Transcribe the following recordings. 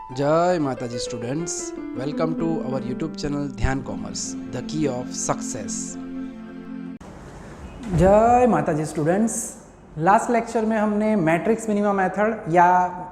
जय माता जी students, welcome to our YouTube channel Dhyan commerce, the key of success. जय माता जी स्टूडेंट्स, लास्ट लेक्चर में हमने मैट्रिक्स मिनिमा मेथड या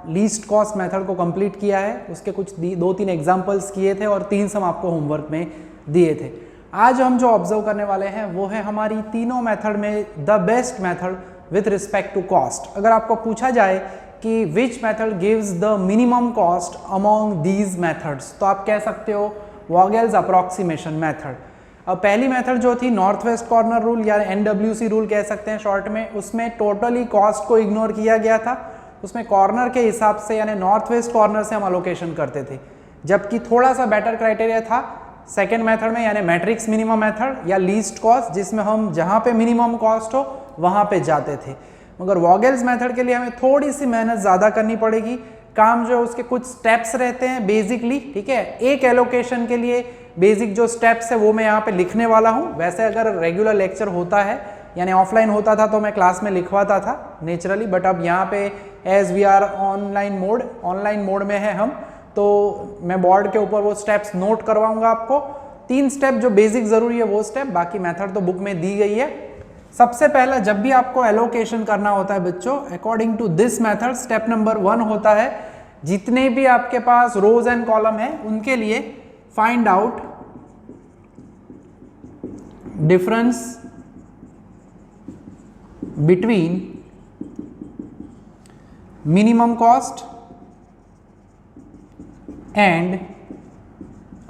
लीस्ट कॉस्ट मेथड को कंप्लीट किया है। उसके कुछ 2-3 एग्जांपल्स किए थे और 3 सम आपको होमवर्क में दिए थे। आज हम जो ऑब्जर्व करने वाले हैं वो है हमारी तीनों मेथड में the best method with respect to cost. अगर आपको पूछा जाए कि which method gives the minimum cost among these methods, तो आप कह सकते हो वॉगेल्स अप्रॉक्सीमेशन मेथड। अब पहली मेथड जो थी नॉर्थ वेस्ट कॉर्नर रूल या NWC रूल कह सकते हैं शॉर्ट में, उसमें टोटली कॉस्ट को इग्नोर किया गया था। उसमें कॉर्नर के हिसाब से यानी नॉर्थ वेस्ट कॉर्नर से हम अलोकेशन करते थे, जबकि थोड़ा सा बेटर क्राइटेरिया था सेकेंड मेथड में यानी मैट्रिक्स मिनिमम मेथड या लीस्ट कॉस्ट, जिसमें हम जहाँ पे मिनिमम कॉस्ट हो वहाँ पे जाते थे। मगर वॉगेल्स मेथड के लिए हमें थोड़ी सी मेहनत ज़्यादा करनी पड़ेगी। काम जो है उसके कुछ स्टेप्स रहते हैं बेसिकली, ठीक है। एक एलोकेशन के लिए बेसिक जो स्टेप्स है वो मैं यहाँ पे लिखने वाला हूँ। वैसे अगर रेगुलर लेक्चर होता है यानी ऑफलाइन होता था तो मैं क्लास में लिखवाता था नेचुरली, बट अब यहाँ पे as we are online mode में है हम, तो मैं बोर्ड के ऊपर वो स्टेप्स नोट करवाऊंगा आपको। 3 स्टेप जो बेसिक जरूरी है वो स्टेप, बाकी मेथड तो बुक में दी गई है। सबसे पहला जब भी आपको एलोकेशन करना होता है बच्चों, according to this method, step number 1 होता है जितने भी आपके पास रोज एंड कॉलम है उनके लिए find out difference between minimum cost and,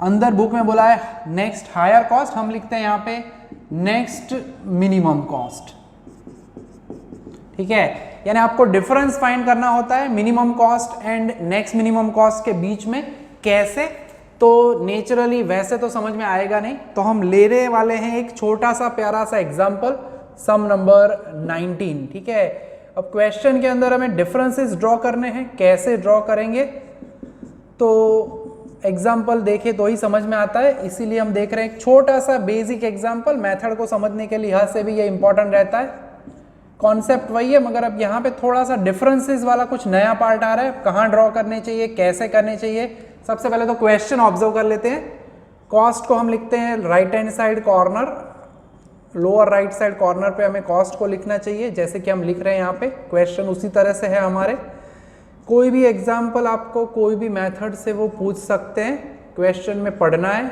अंदर बुक में बोला है नेक्स्ट हायर कॉस्ट, हम लिखते हैं यहां पे नेक्स्ट मिनिमम कॉस्ट, ठीक है। यानी आपको डिफरेंस फाइंड करना होता है minimum cost and next minimum cost के बीच में। कैसे? तो नेचुरली वैसे तो समझ में आएगा नहीं, तो हम लेने वाले हैं एक छोटा सा प्यारा सा एग्जांपल, सम नंबर 19, ठीक है। अब क्वेश्चन के अंदर हमें डिफरेंसेस ड्रॉ करने हैं। कैसे ड्रॉ करेंगे तो एग्जाम्पल देखे तो ही समझ में आता है, इसीलिए हम देख रहे हैं एक छोटा सा बेसिक एग्जाम्पल। मेथड को समझने के लिहाज से भी ये इंपॉर्टेंट रहता है। कॉन्सेप्ट वही है, मगर अब यहाँ पे थोड़ा सा डिफरेंसेस वाला कुछ नया पार्ट आ रहा है। कहाँ ड्रॉ करने चाहिए, कैसे करने चाहिए। सबसे पहले तो क्वेश्चन ऑब्जर्व कर लेते हैं। कॉस्ट को हम लिखते हैं right hand side corner, lower right side corner पे हमें कॉस्ट को लिखना चाहिए, जैसे कि हम लिख रहे हैं यहाँ पे। क्वेश्चन उसी तरह से है हमारे। कोई भी एग्जाम्पल आपको कोई भी मेथड से वो पूछ सकते हैं, क्वेश्चन में पढ़ना है।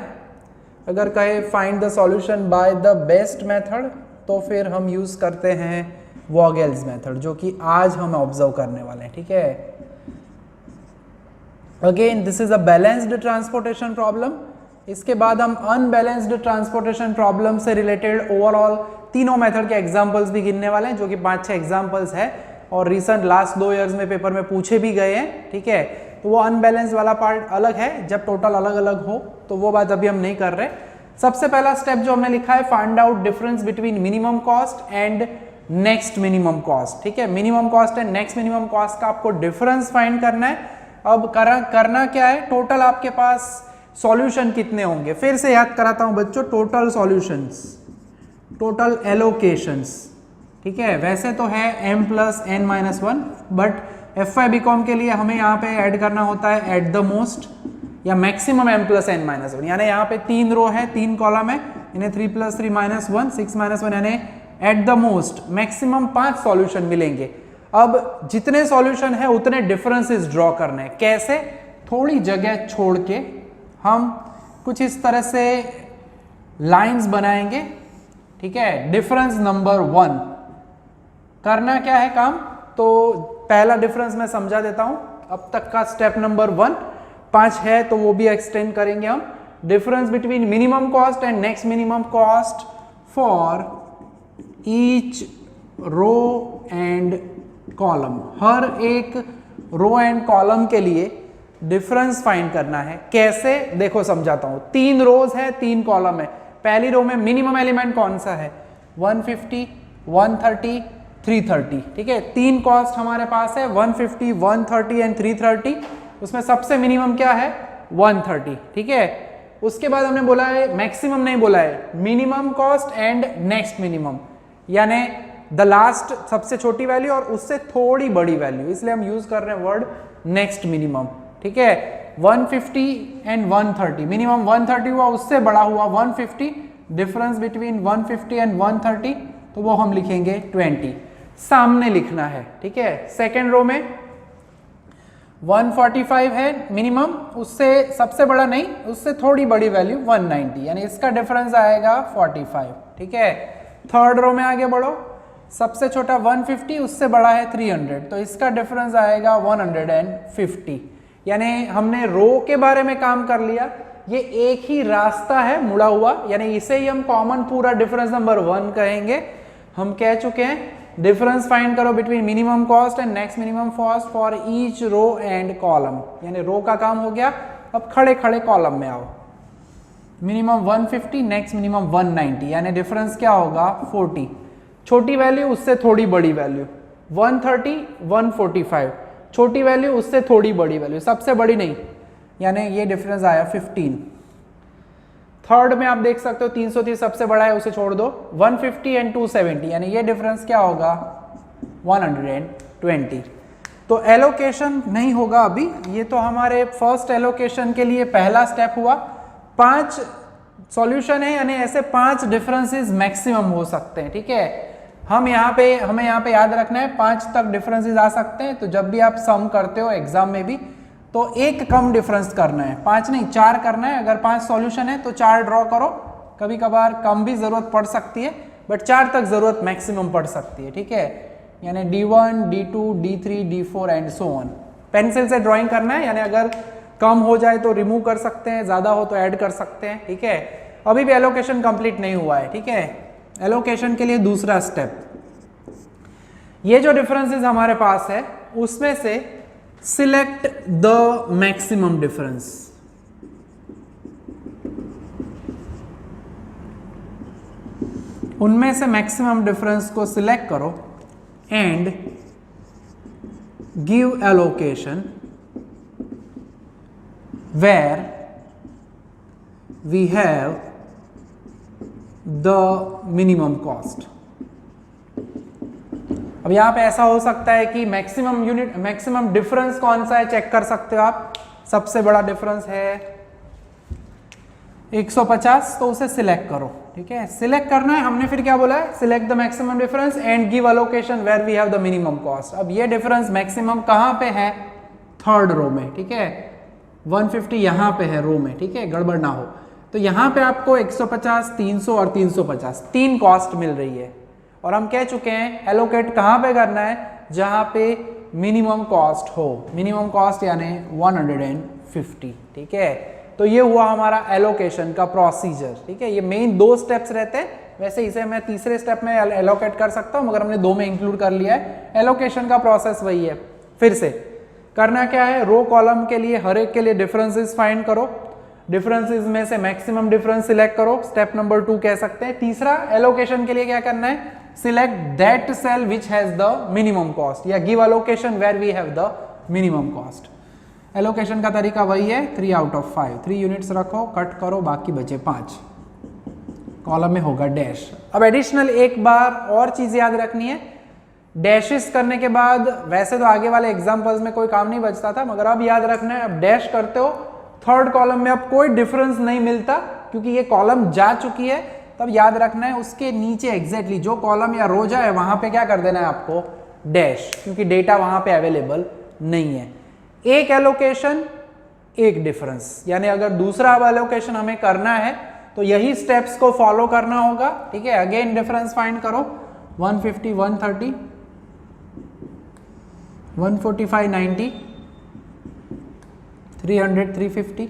अगर कहे find the solution by the best method, तो फिर हम यूज करते हैं वॉगेल्स मेथड, जो कि आज हम ऑब्जर्व करने वाले हैं, ठीक है। Again this is a balanced transportation problem. इसके बाद हम अनबैलेंस्ड ट्रांसपोर्टेशन प्रॉब्लम से रिलेटेड ओवरऑल तीनों मेथड के एग्जाम्पल्स भी गिनने वाले हैं, जो कि 5-6 एग्जाम्पल्स है और रिसेंट लास्ट 2 इयर्स में पेपर में पूछे भी गए हैं, ठीक है। तो वो अनबैलेंस वाला पार्ट अलग है, जब टोटल अलग अलग हो, तो वो बात अभी हम नहीं कर रहे। सबसे पहला स्टेप जो हमने लिखा है, find out difference between minimum cost and next minimum cost, ठीक है। Minimum cost and next minimum cost का आपको डिफरेंस फाइंड करना है। अब करना क्या है, टोटल आपके पास सॉल्यूशन कितने होंगे, फिर से याद कराता हूं बच्चों, टोटल सॉल्यूशंस, टोटल एलोकेशंस, ठीक है। वैसे तो है m + n-1, but FY BCom के लिए हमें यहाँ पे ऐड करना होता है एट द मोस्ट या मैक्सिमम m + n-1, यानी यहाँ पे 3 रो है, 3 कॉलम है, इन्हें 3 + 3 - 1 6 - 1, यानी at the most maximum 5 solution मिलेंगे। अब जितने सॉल्यूशन है उतने डिफरेंसेस ड्रॉ करने हैं। कैसे? थोड़ी जगह छोड़ के हम कुछ इस तरह से लाइंस बनाएंगे, ठीक है। डिफरेंस नंबर 1 करना क्या है काम, तो पहला डिफरेंस मैं समझा देता हूं। अब तक का स्टेप नंबर 1 5 है, तो वो भी एक्सटेंड करेंगे हम। Difference between minimum cost and next minimum cost for each row and column. हर एक रो एंड कॉलम के लिए डिफरेंस फाइंड करना है। कैसे? देखो समझाता हूं। 3 रोज है, 3 कॉलम है। पहली रो में मिनिमम एलिमेंट कौन सा है, 150, 130, 330, ठीक है। 3 कॉस्ट हमारे पास है, 150, 130 एंड 330। उसमें सबसे मिनिमम क्या है, 130, ठीक है। उसके बाद हमने बोला है, मैक्सिमम नहीं बोला है, minimum cost and next minimum, यानी द लास्ट सबसे छोटी वैल्यू और उससे थोड़ी बड़ी वैल्यू, इसलिए हम यूज कर रहे हैं वर्ड नेक्स्ट मिनिमम, ठीक है। 150 एंड 130, मिनिमम 130 हुआ, उससे बड़ा हुआ 150, डिफरेंस बिटवीन 150 एंड 130, तो वो हम लिखेंगे 20, सामने लिखना है, ठीक है। सेकेंड रो में 145 है मिनिमम, उससे सबसे बड़ा नहीं, उससे थोड़ी बड़ी वैल्यू 190, यानी इसका डिफरेंस आएगा 45, ठीक है। थर्ड रो में आगे बढ़ो, सबसे छोटा 150, उससे बड़ा है 300, तो इसका डिफरेंस आएगा 150, यानी हमने रो के बारे में काम कर लिया। ये एक ही रास्ता है मुड़ा हुआ, यानी इसे ही हम कॉमन पूरा डिफरेंस नंबर 1 कहेंगे। हम कह चुके हैं डिफरेंस फाइंड करो between minimum cost and next minimum cost for each row and column, यानी रो का काम हो गया, अब खड़े खड़े कॉलम में आओ। मिनिमम 150, नेक्स्ट मिनिमम 190, यानी डिफरेंस क्या होगा 40, छोटी वैल्यू उससे थोड़ी बड़ी वैल्यू 130, 145, छोटी वैल्यू उससे थोड़ी बड़ी वैल्यू, सबसे बड़ी नहीं, यानी ये डिफरेंस आया 15। थर्ड में आप देख सकते हो 330 सबसे बड़ा है, उसे छोड़ दो, 150 एंड 270, यानी ये डिफरेंस क्या होगा 120। तो एलोकेशन नहीं होगा अभी, ये तो हमारे फर्स्ट एलोकेशन के लिए पहला स्टेप हुआ। 5 सॉल्यूशन है, यानी ऐसे 5 डिफरेंसेस मैक्सिमम हो सकते हैं, ठीक है। हमें यहाँ पे याद रखना है 5 तक डिफरेंसेस आ सकते हैं, तो जब भी आप सम करते हो एग्जाम में भी, तो एक कम डिफरेंस करना है, 5 नहीं 4 करना है। अगर 5 सॉल्यूशन है तो 4 ड्रॉ करो, कभी कभार कम भी जरूरत पड़ सकती है, बट 4 तक जरूरत मैक्सिमम पड़ सकती है, ठीक है। यानी D1, D2, D3, D4 and so on. Pencil से ड्राइंग करना है, यानी अगर कम हो जाए तो रिमूव कर सकते हैं, ज्यादा हो तो ऐड कर सकते हैं, ठीक है। अभी भी एलोकेशन कंप्लीट नहीं हुआ है, ठीक है। एलोकेशन के लिए दूसरा स्टेप, ये जो डिफरेंसेस हमारे पास है उसमें से सिलेक्ट द मैक्सिमम डिफरेंस। उनमें से मैक्सिमम डिफरेंस को सिलेक्ट करो and give allocation where we have the minimum cost. अब यहां पे ऐसा हो सकता है कि मैक्सिमम डिफरेंस कौन सा है चेक कर सकते हो आप। सबसे बड़ा डिफरेंस है 150, तो उसे सिलेक्ट करो, ठीक है। सिलेक्ट करना है, हमने फिर क्या बोला है, select the maximum difference and give allocation where we have the minimum cost. अब ये डिफरेंस मैक्सिमम कहां पे है, थर्ड रो में, ठीक है। 150 यहां पे है रो में, ठीक है, गड़बड़ ना हो। तो यहां पे आपको 150, 300 और 350 3 कॉस्ट मिल रही है, और हम कह चुके हैं एलोकेट कहां पे करना है, जहां पे मिनिमम कॉस्ट हो। मिनिमम कॉस्ट यानी 150, ठीक है। तो ये हुआ हमारा एलोकेशन का प्रोसीजर, ठीक है। ये मेन 2 स्टेप्स रहते हैं, वैसे इसे मैं तीसरे स्टेप में एलोकेट कर सकता हूं, मगर हमने 2 में इंक्लूड कर लिया है। एलोकेशन का प्रोसेस वही है। फिर से करना क्या है, रो कॉलम के लिए हर एक के लिए डिफरेंसेस फाइंड करो, डिफरेंसेस में से मैक्सिमम डिफरेंस सिलेक्ट करो, स्टेप नंबर 2 कह सकते हैं। तीसरा एलोकेशन के लिए क्या करना है, select that cell which has the minimum cost, या give allocation where we have the minimum cost. Allocation का तरीका वही है, 3 आउट ऑफ 5, 3 यूनिट्स रखो, कट करो, बाकी बचे 5, कॉलम में होगा डैश। अब एडिशनल एक बार और चीज याद रखनी है, डैशेस करने के बाद, वैसे तो आगे वाले एग्जांपल्स में कोई काम नहीं बचता था, मगर अब याद रखना है, अब डैश करते हो थर्ड कॉलम में अब कोई डिफरेंस नहीं मिलता, क्योंकि ये कॉलम जा चुकी है। तब याद रखना है उसके नीचे एग्जैक्टली जो कॉलम या रो जाए वहां पे क्या कर देना है आपको, डैश, क्योंकि डेटा वहां पे अवेलेबल नहीं है। एक एलोकेशन एक डिफरेंस, यानी अगर दूसरा एलोकेशन हमें करना है तो यही स्टेप्स को फॉलो करना होगा, ठीक है। अगेन डिफरेंस फाइंड करो, 150, 130, 145, 90, 300, 350।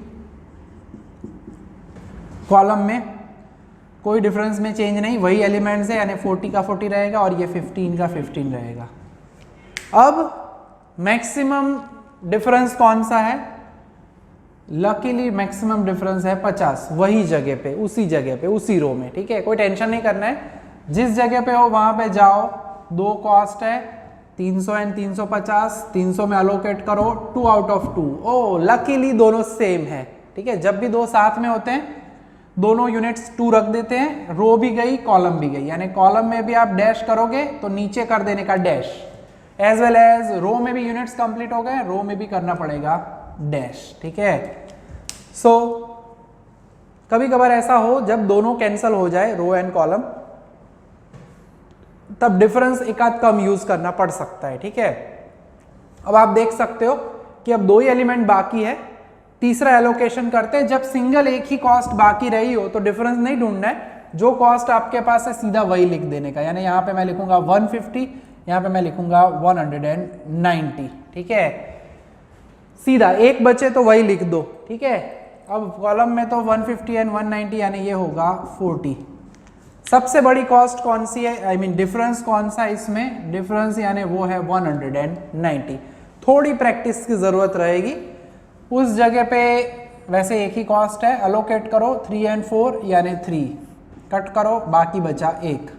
कॉलम में कोई डिफरेंस में चेंज नहीं, वही एलिमेंट्स है, यानी 40 का 40 रहेगा और ये 15 का 15 रहेगा। अब मैक्सिमम डिफरेंस कौन सा है, लकीली मैक्सिमम डिफरेंस है 50, वही जगह पे, उसी जगह पे, उसी रो में, ठीक है। कोई टेंशन नहीं करना है, जिस जगह पे हो वहां पे जाओ। 2 कॉस्ट है 300 एंड 350, 300 में अलोकेट करो, 2 आउट ऑफ 2। ओ लकीली दोनों सेम है, ठीक है। जब भी 2 साथ में होते हैं दोनों यूनिट्स 2 रख देते हैं, रो भी गई कॉलम भी गई, यानी कॉलम में भी आप डैश करोगे तो नीचे कर देने का डैश, एज वेल एज रो में भी यूनिट्स कंप्लीट हो गए, रो में भी करना पड़ेगा डैश, ठीक है। सो कभी कभार ऐसा हो जब दोनों कैंसल हो जाए रो एंड कॉलम, तब डिफरेंस एक आध कम यूज करना पड़ सकता है, ठीक है। अब आप देख सकते हो कि अब 2 ही एलिमेंट बाकी है, तीसरा एलोकेशन करते हैं। जब सिंगल एक ही कॉस्ट बाकी रही हो तो डिफरेंस नहीं ढूंढना है, जो कॉस्ट आपके पास है सीधा वही लिख देने का। यानी यहाँ पे मैं लिखूंगा 150, यहाँ पे मैं लिखूंगा 190, ठीक है। सीधा एक बचे तो वही लिख दो, ठीक है। अब कॉलम में तो 150 एंड 190 यानी ये होगा 40। सबसे बड़ी कॉस्ट कौन सी है, आई मीन डिफरेंस कौन सा है इसमें, डिफरेंस यानी वो है 190। थोड़ी प्रैक्टिस की जरूरत रहेगी उस जगह पे। वैसे एक ही कॉस्ट है, अलोकेट करो 3 एंड 4 यानी 3, कट करो बाकी बचा 1।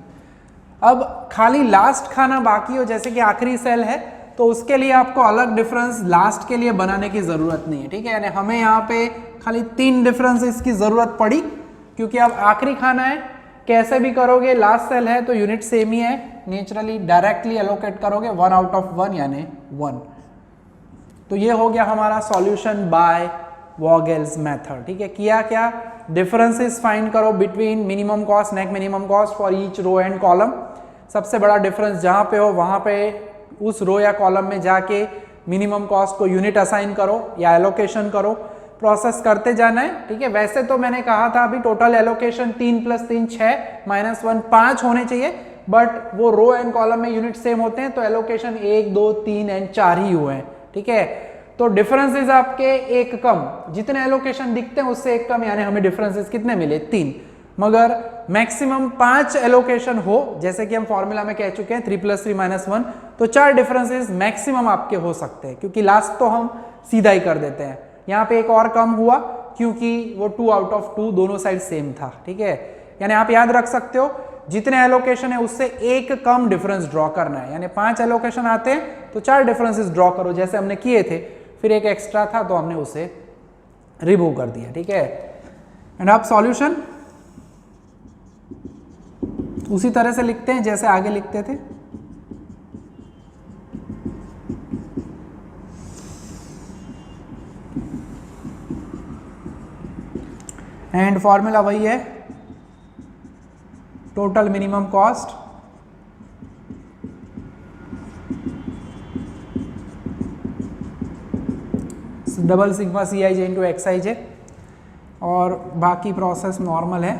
अब खाली लास्ट खाना बाकी हो, जैसे कि आखिरी सेल है, तो उसके लिए आपको अलग डिफरेंस लास्ट के लिए बनाने की जरूरत नहीं है, ठीक है। यानी हमें यहाँ पे खाली 3 डिफरेंसेस की जरूरत पड़ी, क्योंकि अब आखिरी खाना है। कैसे भी करोगे, लास्ट सेल है तो यूनिट सेम ही है, नेचुरली डायरेक्टली एलोकेट करोगे 1 आउट ऑफ 1 यानी 1। तो ये हो गया हमारा सॉल्यूशन बाय वॉगेल्स मेथड, ठीक है। किया क्या, डिफरेंसेस फाइंड करो between minimum cost net minimum cost for each row and column. सबसे बड़ा डिफरेंस जहां पे हो वहां पे उस रो या कॉलम में जाके मिनिमम कॉस्ट को यूनिट असाइन करो या एलोकेशन करो, प्रोसेस करते जाना है, ठीक है। वैसे तो मैंने कहा था अभी टोटल एलोकेशन 3 + 3 6 -1 5 होने चाहिए, बट वो रो एंड कॉलम में यूनिट सेम होते हैं तो एलोकेशन 1 2 3 एंड 4 ही हुए हैं, ठीक है। तो डिफरेंसेस आपके एक कम, जितने एलोकेशन दिखते हैं उससे एक कम, यानी हमें डिफरेंसेस कितने मिले 3। मगर मैक्सिमम 5 एलोकेशन हो, जैसे कि हम फॉर्मूला में कह चुके हैं 3 + 3 -1, तो 4 डिफरेंसेस मैक्सिमम आपके हो सकते हैं, क्योंकि लास्ट तो हम सीधा ही कर देते हैं। यहाँ पे एक और कम हुआ क्योंकि वो 2 आउट ऑफ 2 दोनों साइड सेम था, ठीक है। यानी आप याद रख सकते हो जितने एलोकेशन है उससे एक कम डिफरेंस ड्रॉ करना है। यानी 5 एलोकेशन आते हैं तो 4 डिफरेंसेस ड्रॉ करो, जैसे हमने किए थे। फिर एक एक्स्ट्रा था तो हमने उसे रिमूव कर दिया, ठीक है। एंड आप सॉल्यूशन उसी तरह से लिखते हैं जैसे आगे लिखते थे। एंड फॉर्मूला वही है, total minimum cost double sigma Cij into Xij, और बाकी प्रोसेस नॉर्मल है।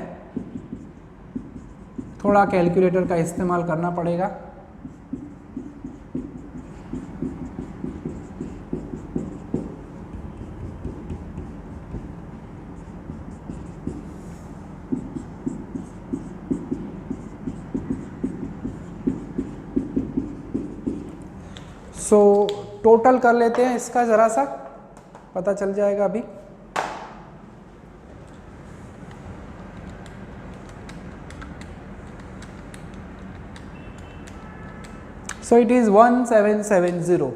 थोड़ा कैलकुलेटर का इस्तेमाल करना पड़ेगा। सो टोटल कर लेते हैं इसका, जरा सा पता चल जाएगा अभी। So it is 1770।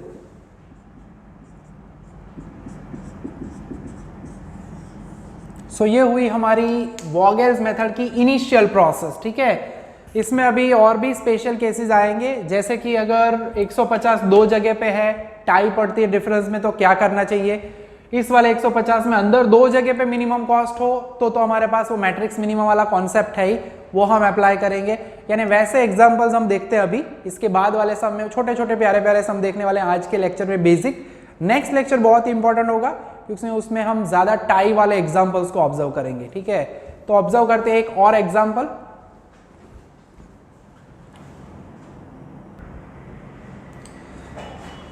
सो ये हुई हमारी वॉगेल्स मेथड की इनिशियल प्रोसेस, ठीक है। इसमें अभी और भी स्पेशल केसेस आएंगे, जैसे कि अगर 150 दो जगह पे है, टाई पड़ती है डिफरेंस में, तो क्या करना चाहिए। इस वाले 150 में अंदर 2 जगह पे मिनिमम कॉस्ट हो तो हमारे पास वो मैट्रिक्स मिनिमम वाला कॉन्सेप्ट है ही, वो हम अप्लाई करेंगे। यानी वैसे एग्जांपल्स हम देखते हैं अभी, इसके बाद वाले सम में छोटे छोटे प्यारे प्यारे सम देखने वाले हैं आज के लेक्चर में बेसिक। नेक्स्ट लेक्चर बहुत ही इंपॉर्टेंट होगा क्योंकि उसमें हम ज्यादा टाई वाले एग्जाम्पल्स को ऑब्जर्व करेंगे, ठीक है। तो ऑब्जर्व करते हैं एक और एग्जाम्पल।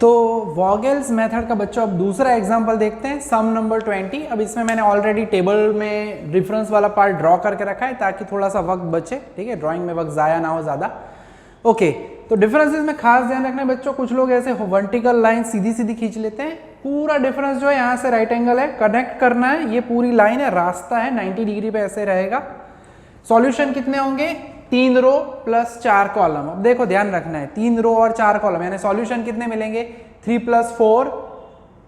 तो वॉगेल्स मेथड का बच्चों अब दूसरा एग्जांपल देखते हैं, सम नंबर 20। अब इसमें मैंने ऑलरेडी टेबल में डिफरेंस वाला पार्ट ड्रॉ करके रखा है ताकि थोड़ा सा वक्त बचे, ठीक है, ड्राइंग में वक्त ज़ाया ना हो ज़्यादा। ओके, तो डिफरेंसेस में खास ध्यान रखना है बच्चों, कुछ लोग ऐसे वर्टिकल लाइन सीधी सीधी खींच लेते हैं। पूरा डिफरेंस जो है यहाँ से राइट एंगल है, कनेक्ट करना है, ये पूरी लाइन है, रास्ता है, 90 डिग्री पे ऐसे रहेगा। सॉल्यूशन कितने होंगे, 3 रो प्लस 4 कॉलम। अब देखो ध्यान रखना है, 3 रो और 4 कॉलम, यानी सॉल्यूशन कितने मिलेंगे, 3 + 4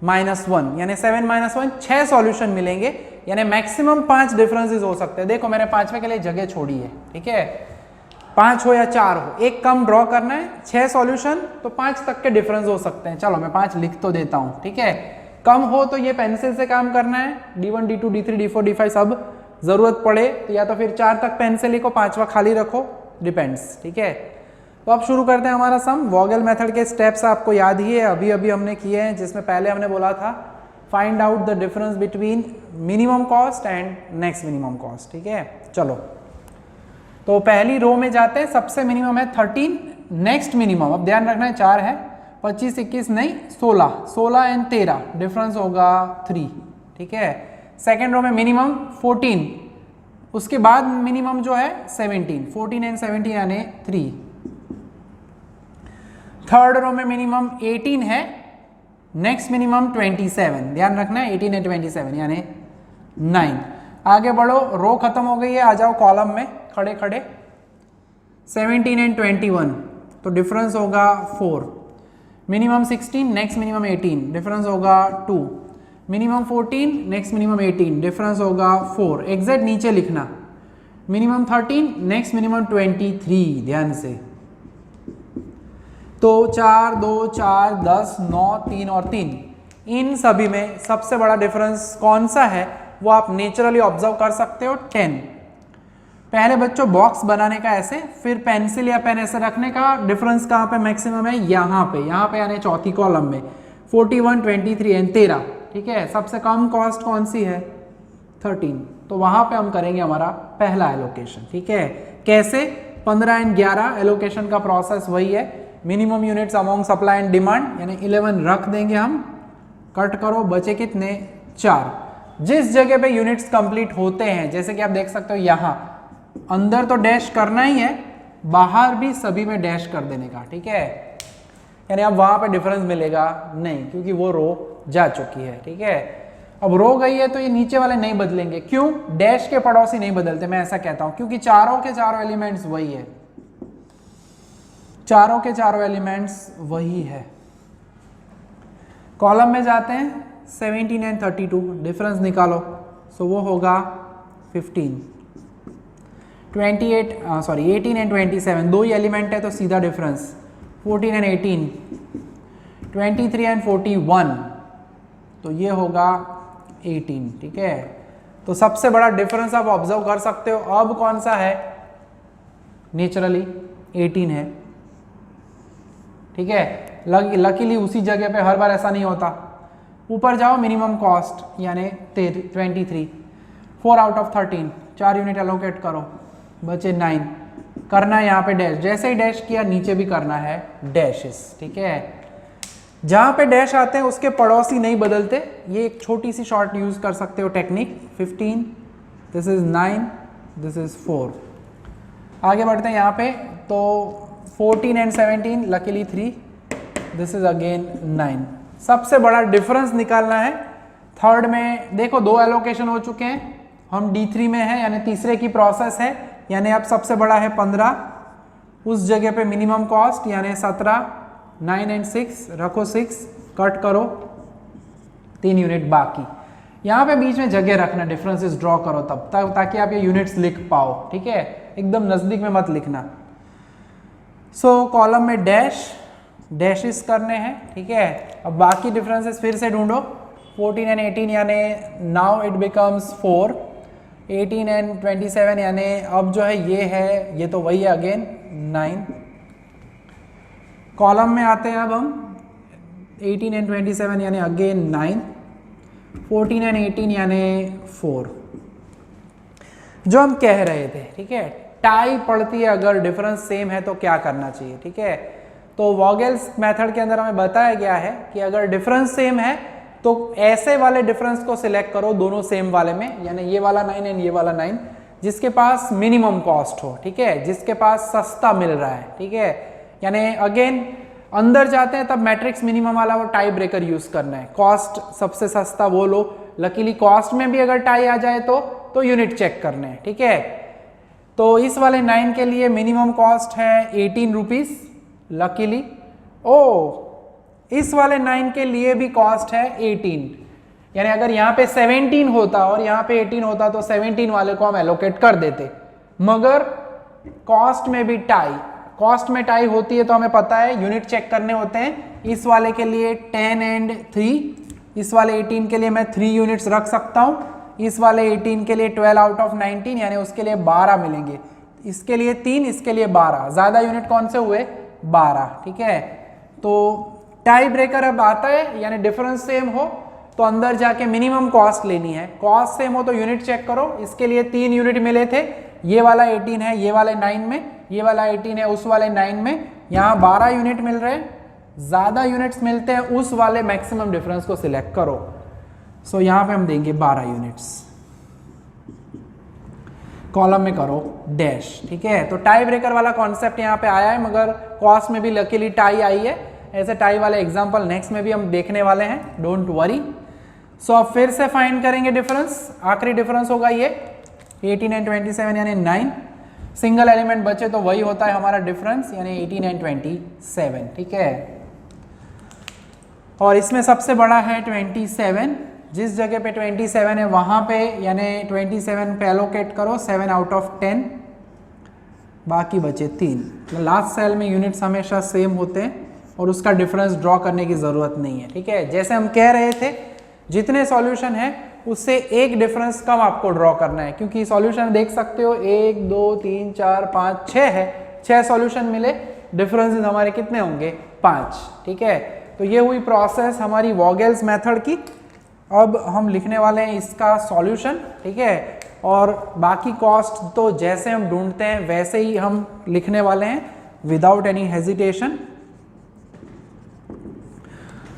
-1 यानी 7 - 1 6 सॉल्यूशन मिलेंगे। यानी मैक्सिमम 5 डिफरेंसेस हो सकते हैं। देखो मैंने 5वें के लिए जगह छोड़ी है, ठीक है, 5 हो या 4 हो, एक कम ड्रॉ करना है। 6 सॉल्यूशन तो 5 तक के डिफरेंस हो सकते हैं। चलो मैं 5 लिख तो देता हूं, ठीक है। कम हो तो ये पेंसिल से काम करना है, D1 D2 D3 D4 D5 सब जरूरत पड़े तो या तो फिर 4 तक पेंसिल लिखो, 5वां खाली रखो, डिपेंड्स। ठीक है, तो अब शुरू करते हैं हमारा सम। वोगेल मेथड के स्टेप्स आपको याद ही है, अभी अभी हमने किए हैं, जिसमें पहले हमने बोला था find out the difference between minimum cost and next minimum cost. ठीक है, चलो तो पहली रो में जाते हैं, सबसे मिनिमम है 13, नेक्स्ट मिनिमम अब ध्यान रखना है 4 है, 25 21 नहीं 16, 16 एंड 13 डिफरेंस होगा 3। ठीक है, सेकेंड रो में मिनिमम 14, उसके बाद मिनिमम जो है 17, 14 एंड 17 यानी 3। थर्ड रो में मिनिमम 18 है, नेक्स्ट मिनिमम 27, ध्यान रखना है 18 एंड 27 यानी 9। आगे बढ़ो, रो खत्म हो गई है, आ जाओ कॉलम में खड़े खड़े, 17 एंड 21 तो डिफरेंस होगा 4, मिनिमम 16 नेक्स्ट मिनिमम 18 डिफरेंस होगा 2, मिनिमम 14 नेक्स्ट मिनिमम 18 डिफरेंस होगा 4, एग्जैक्ट नीचे लिखना, मिनिमम 13 नेक्स्ट मिनिमम 23, ध्यान से। तो 4 2 4 10 9 3 और 3, इन सभी में सबसे बड़ा डिफरेंस कौन सा है वो आप नेचुरली ऑब्जर्व कर सकते हो, 10। पहले बच्चों बॉक्स बनाने का ऐसे, फिर पेंसिल या पेन ऐसे रखने का, डिफरेंस कहाँ पे मैक्सिमम है, यहाँ पे यानी चौथी कॉलम में 41 23 एंड 13। ठीक है, सबसे कम कॉस्ट कौन सी है 13, तो वहां पे हम करेंगे हमारा पहला एलोकेशन। ठीक है, कैसे, 15 एंड 11 एलोकेशन का प्रोसेस वही है, minimum units among supply and demand यानी 11 रख देंगे हम, कट करो, बचे कितने 4। जिस जगह पे यूनिट्स कंप्लीट होते हैं, जैसे कि आप देख सकते हो यहाँ अंदर तो डैश करना ही है, बाहर भी सभी में डैश कर देने का। ठीक है, यानी अब वहां पे डिफरेंस मिलेगा नहीं क्योंकि वो रो जा चुकी है। ठीक है, अब रो गई है तो ये नीचे वाले नहीं बदलेंगे, क्यों, डैश के पड़ोसी नहीं बदलते, मैं ऐसा कहता हूं क्योंकि चारों के चारों एलिमेंट्स वही है, चारों के चारों एलिमेंट्स वही है। कॉलम में जाते हैं, 17 एंड 32 डिफरेंस निकालो, सो वो होगा 15, 18 एंड 27 दो ही एलिमेंट है तो सीधा डिफरेंस, 14 एंड 18, 23 एंड 41 तो ये होगा 18। ठीक है, तो सबसे बड़ा डिफरेंस आप ऑब्जर्व कर सकते हो, अब कौन सा है, नेचुरली 18 है। ठीक है, लकीली उसी जगह पे हर बार ऐसा नहीं होता। ऊपर जाओ, मिनिमम कॉस्ट यानी 23, 4 आउट ऑफ 13, 4 यूनिट एलोकेट करो, बचे 9, करना है यहाँ पे डैश, जैसे ही डैश किया नीचे भी करना है डैशेस। ठीक है, जहाँ पे डैश आते हैं उसके पड़ोसी नहीं बदलते, ये एक छोटी सी शॉर्ट यूज कर सकते हो technique, 15 this is 9 this is 4। आगे बढ़ते हैं यहाँ पे, तो 14 and 17 luckily 3 this is again 9। सबसे बड़ा डिफरेंस निकालना है। थर्ड में देखो 2 एलोकेशन हो चुके हैं, हम D3 में है यानी तीसरे की प्रोसेस है, यानी अब सबसे बड़ा है 15, उस जगह पे मिनिमम कॉस्ट यानी 17, 9 एंड 6 रखो, 6 कट करो, 3 यूनिट बाकी। यहाँ पे बीच में जगह रखना, डिफरेंसेस ड्रॉ करो तब तक ताकि आप ये यूनिट्स लिख पाओ। ठीक है, एकदम नजदीक में मत लिखना। सो कॉलम में डैशेस करने हैं। ठीक है, अब बाकी डिफरेंसेस फिर से ढूंढो, 14 एंड 18 यानी नाउ इट बिकम्स 4, 18 एंड 27 यानी अब जो है ये है, ये तो वही है अगेन 9। कॉलम में आते हैं अब हम, 18 एंड 27 यानी अगेन 9, 14 एंड 18 यानी 4। जो हम कह रहे थे, ठीक है, टाई पड़ती है अगर डिफरेंस सेम है तो क्या करना चाहिए। ठीक है, तो वोगेल्स मेथड के अंदर हमें बताया गया है कि अगर डिफरेंस सेम है तो ऐसे वाले डिफरेंस को सिलेक्ट करो दोनों सेम वाले में, यानी ये वाला 9 एंड ये वाला 9, जिसके पास मिनिमम कॉस्ट हो। ठीक है, जिसके पास सस्ता मिल रहा है। ठीक है, यानी अगेन अंदर जाते हैं तब मैट्रिक्स मिनिमम वाला वो टाई ब्रेकर यूज करना है, कॉस्ट सबसे सस्ता वो लो। लकीली कॉस्ट में भी अगर टाई आ जाए तो यूनिट चेक करने हैं। ठीक है, तो इस वाले 9 के लिए मिनिमम कॉस्ट है 18 रुपीज लकीली। इस वाले 9 के लिए भी कॉस्ट है 18, यानी अगर यहाँ पे 17 होता और यहाँ पे 18 होता तो 17 वाले को हम एलोकेट कर देते, मगर कॉस्ट में भी टाई, कॉस्ट में टाई होती है तो हमें पता है यूनिट चेक करने होते हैं। इस वाले के लिए 10 एंड 3, इस वाले 18 के लिए मैं 3 यूनिट्स रख सकता हूँ, इस वाले 18 के लिए 12 आउट ऑफ 19 यानी उसके लिए 12 मिलेंगे, इसके लिए 3, इसके लिए 12, ज़्यादा यूनिट कौन से हुए 12, ठीक है। तो टाई ब्रेकर अब आता है, यानी डिफरेंस सेम हो तो अंदर जाके मिनिमम कॉस्ट लेनी है, कॉस्ट सेम हो तो यूनिट चेक करो, इसके लिए 3 यूनिट मिले थे, ये वाला 18 है ये वाले 9 में, ये वाला 18 है उस वाले 9 में, यहाँ 12 यूनिट मिल रहे हैं, ज़्यादा यूनिट्स मिलते हैं उस वाले मैक्सिमम डिफरेंस को सिलेक्ट करो। सो यहाँ पे हम देंगे 12 यूनिट्स, कॉलम में करो डैश, ठीक है। तो टाई ब्रेकर वाला कॉन्सेप्ट यहाँ पे आया है, मगर कॉस्ट में भी लकीली टाई आई है, ऐसे टाई वाले एग्जांपल नेक्स्ट में भी हम देखने वाले हैं, डोंट वरी। सो अब फिर से फाइंड करेंगे डिफरेंस, आखिरी डिफरेंस होगा ये 18 एंड 27 यानी 9, सिंगल एलिमेंट बचे तो वही होता है हमारा डिफरेंस, यानी 18 एंड 27, ठीक है। और इसमें सबसे बड़ा है 27, जिस जगह पे 27 है वहाँ पे यानी 27 पे एलोकेट करो 7 आउट ऑफ 10, बाकी बचे 3। लास्ट सेल में यूनिट्स हमेशा सेम होते हैं और उसका डिफरेंस ड्रॉ करने की ज़रूरत नहीं है, ठीक है। जैसे हम कह रहे थे जितने सॉल्यूशन है उससे एक डिफरेंस कम आपको ड्रॉ करना है, क्योंकि सॉल्यूशन देख सकते हो 1 2 3 4 5 6 है, 6 सॉल्यूशन मिले, डिफरेंसेस हमारे कितने होंगे 5, ठीक है। तो ये हुई प्रोसेस हमारी वोगेल्स मेथड की। अब हम लिखने वाले हैं इसका सॉल्यूशन, ठीक है, और बाकी कॉस्ट तो जैसे हम ढूंढते हैं वैसे ही हम लिखने वाले हैं without any hesitation.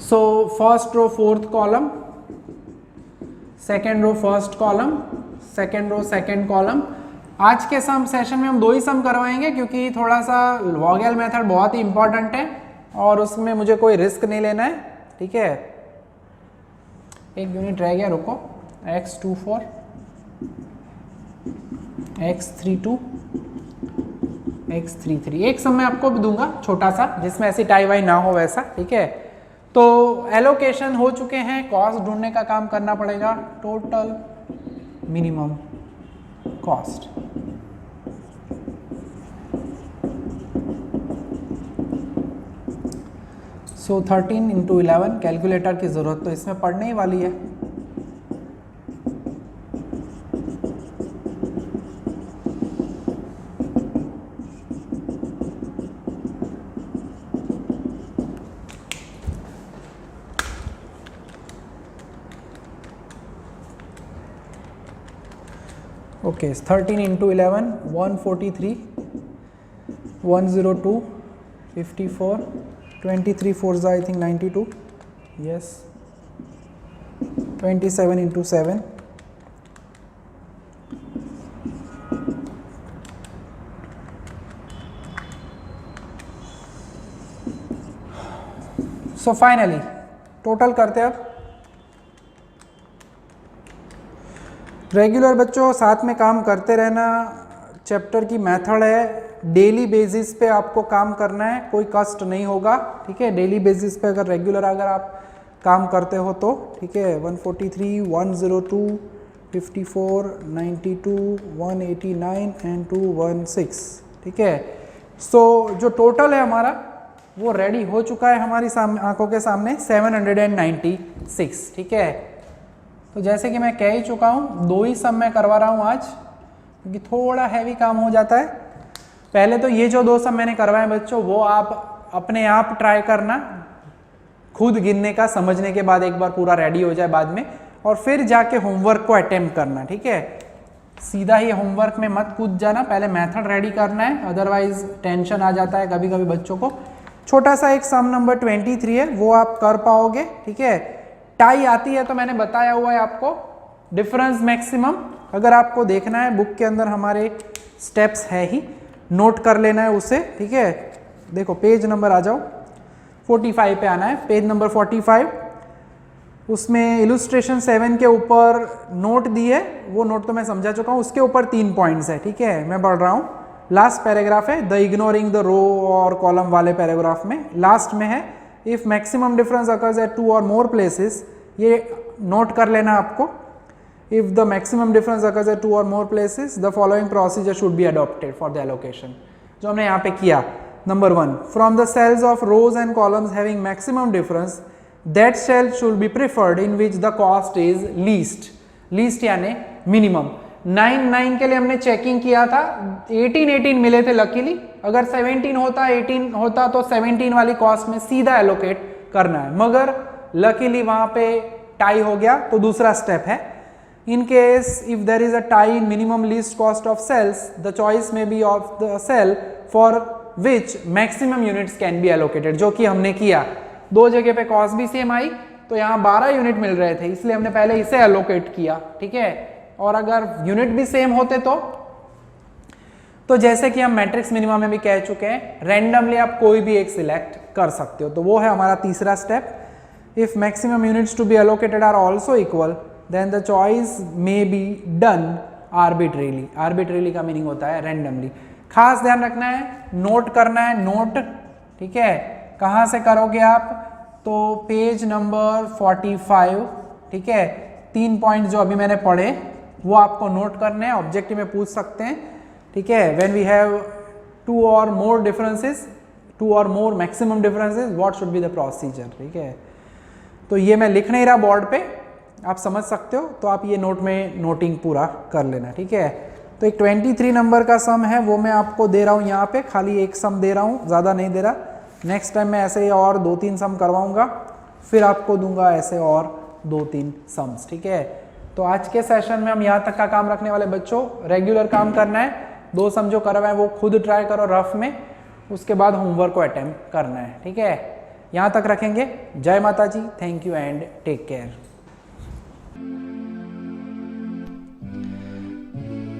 So first row fourth column, second row first column, second row second column. आज के सम सेशन में हम 2 ही सम करवाएंगे क्योंकि थोड़ा सा वोगेल मेथड बहुत ही इंपॉर्टेंट है और उसमें मुझे कोई रिस्क नहीं लेना है, ठीक है। एक यूनिट रह गया, रुको, x24 x32 x33, एक सम मैं आपको भी दूंगा छोटा सा जिसमें ऐसी टाई वाई ना हो वैसा, ठीक है। तो एलोकेशन हो चुके हैं, कॉस्ट ढूंढने का काम करना पड़ेगा, टोटल मिनिमम कॉस्ट। सो 13 इंटू 11, कैलकुलेटर की ज़रूरत तो इसमें पड़ने ही वाली है। Okay, 13 into 11, 143, 102, 54, 23 4 I think 92, yes, 27 into 7, so finally total करते हैं। अब रेगुलर बच्चों साथ में काम करते रहना, चैप्टर की मेथड है, डेली बेसिस पे आपको काम करना है, कोई कष्ट नहीं होगा, ठीक है। डेली बेसिस पे अगर रेगुलर अगर आप काम करते हो तो, ठीक है। 143, 102, 54, 92, 189 एंड 216, ठीक है। सो जो टोटल है हमारा वो रेडी हो चुका है हमारी आंखों के सामने, 796, ठीक है। तो जैसे कि मैं कह ही चुका हूँ 2 ही सम मैं करवा रहा हूँ आज, क्योंकि थोड़ा हैवी काम हो जाता है। पहले तो ये जो 2 सम मैंने करवाए बच्चों वो आप अपने आप ट्राई करना, खुद गिनने का समझने के बाद एक बार पूरा रेडी हो जाए बाद में, और फिर जाके होमवर्क को अटेम्प्ट करना, ठीक है। सीधा ही होमवर्क में मत कूद जाना, पहले मेथड रेडी करना है, अदरवाइज टेंशन आ जाता है कभी कभी बच्चों को। छोटा सा एक सम नंबर 23 है वो आप कर पाओगे, ठीक है। टाई आती है तो मैंने बताया हुआ है आपको, डिफरेंस मैक्सिमम अगर आपको देखना है बुक के अंदर हमारे स्टेप्स है ही, नोट कर लेना है उसे, ठीक है। देखो पेज नंबर आ जाओ, 45 पे आना है, पेज नंबर 45, उसमें इलुस्ट्रेशन 7 के ऊपर नोट दिए, वो नोट तो मैं समझा चुका हूँ, उसके ऊपर 3 पॉइंट्स है, ठीक है। मैं बढ़ रहा हूँ, लास्ट पैराग्राफ है, द इग्नोरिंग द रो और कॉलम वाले पैराग्राफ में लास्ट में है, if maximum difference occurs at 2 और मोर प्लेसेस, ये नोट कर लेना आपको। If the maximum difference occurs at 2 और more places, the following procedure should be adopted for the allocation, जो हमने यहाँ पे किया। Number 1, from the cells of rows and columns having maximum difference that cell should be preferred in which the cost is least यानी minimum. 9 के लिए हमने checking किया था, 18 मिले थे लकीली। अगर 17 होता 18 होता तो 17 वाली कॉस्ट में सीधा एलोकेट करना है, मगर लकीली वहां पे टाई हो गया, तो दूसरा स्टेप है in case if there is a tie in minimum least cost of cells, the choice may be of the cell for which maximum units can be allocated, जो कि हमने किया। दो जगह पे कॉस्ट भी सेम आई, तो यहाँ 12 यूनिट मिल रहे थे, इसलिए हमने पहले इसे एलोकेट किया, ठीक है। और अगर यूनिट भी सेम होते तो जैसे कि हम मैट्रिक्स मिनिमम में भी कह चुके हैं, रैंडमली आप कोई भी एक सिलेक्ट कर सकते हो, तो वो है हमारा तीसरा step. If maximum units to be allocated are also equal, then the choice may be done arbitrarily। arbitrarily का मीनिंग होता है randomly। खास ध्यान रखना है, नोट करना है, नोट, ठीक है। कहाँ से करोगे आप, तो पेज नंबर 45, ठीक है। 3 पॉइंट जो अभी मैंने पढ़े वो आपको नोट करने हैं, ऑब्जेक्टिव में पूछ सकते हैं, ठीक है। when we have 2 or more differences, 2 or more maximum differences, what should be the procedure, ठीक है। तो ये मैं लिख नहीं रहा बोर्ड पे, आप समझ सकते हो, तो आप ये नोट में नोटिंग पूरा कर लेना, ठीक है। तो एक 23 नंबर का सम है, वो मैं आपको दे रहा हूँ यहाँ पे, खाली एक सम दे रहा हूँ, ज़्यादा नहीं दे रहा। नेक्स्ट टाइम मैं ऐसे ही और 2-3 सम करवाऊँगा, फिर आपको दूंगा ऐसे और 2-3 सम्स, ठीक है। तो आज के सेशन में हम यहाँ तक का काम रखने वाले बच्चों, रेगुलर काम करना है। 2 सम जो करवाएं वो खुद ट्राई करो रफ में, उसके बाद होमवर्क को अटेम्प्ट करना है, ठीक है। यहाँ तक रखेंगे। जय माता जी, thank you and take care.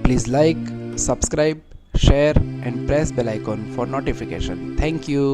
Please like, subscribe, share and press bell icon for notification. Thank you.